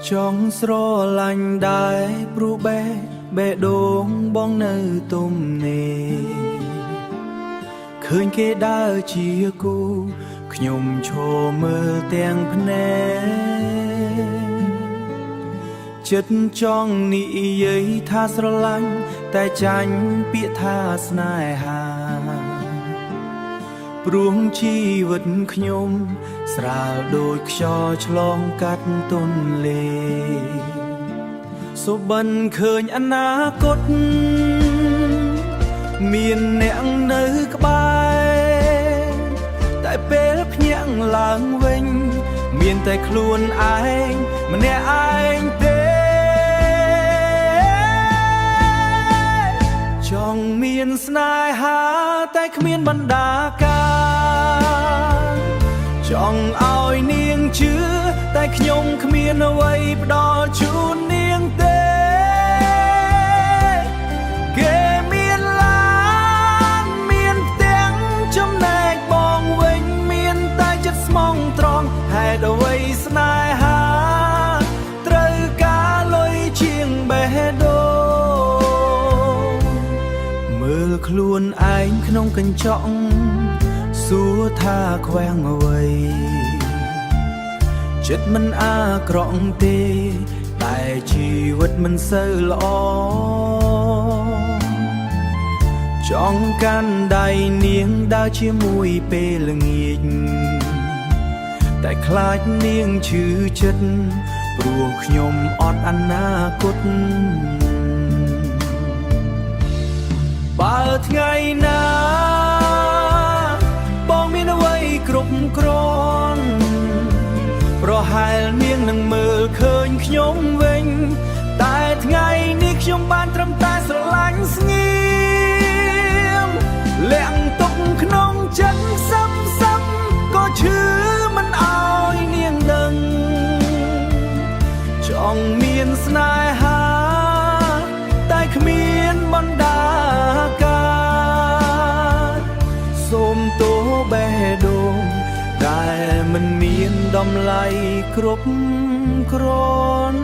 ចង់ស្រឡាញ់ដែរព្រោះបេះដូងបងនៅទុំនេះឃើញគេដើរជាគូខ្ញុំឈរមើលទាំងភ្នែកចិត្តចង់និយាយថាស្រឡាញ់តែចាញ់ពាក្យថាស្នេហាព្រោះជីវិតខ្ញុំស្រាលដូចខ្យល់ឆ្លងកាត់ទន្លេសុបិនឃើញអនាគតមានអ្នកនៅក្បែរតែពេលភ្ញាក់ឡើងវិញមានតែខ្លួនឯងម្នាក់ឯងទេចង់មានស្នេហាតែគ្មានបណ្ដាការចង់ឲ្យនាងជឿតែខ្ញុំគ្មានអ្វីផ្ដល់ជូននាងទេគេមានឡានមានផ្ទាំងចំណែកបងវិញមានតែចិត្តស្មងត្រង់ហេតុអ្វីស្នេហាត្រូវការលុយជាងបេះដូងមើលខ្លួនឯងក្នុងកញ្ចក់សួរថាខ្វាំងអ្វីចិត្តមិនអាក្រក់ទេតែជីវិតមិនសូវល្អចង់កាន់ដៃនាងដើរជាមួយពេលល្ងាចតែខ្លាចនាងឈឺចិត្តព្រោះខ្ញុំអត់អនាគតបើថ្ងៃណាបងមានអ្វីគ្រប់គ្រាន់ប្រហែលនាងនឹងមើលឃើញខ្ញុំវិញតែថ្ងៃនេះខ្ញុំបានត្រឹមតែស្រឡាញ់ស្ងៀមលាក់ទុកក្នុងចិត្តសឹមក៏ឈឺមិនអោយនាងដឹងចង់មានស្នេហាតែគ្មានបណ្ដាការសូមទោសបេះដូងដែលមិនមានតម្លៃគ្រប់គ្រាន់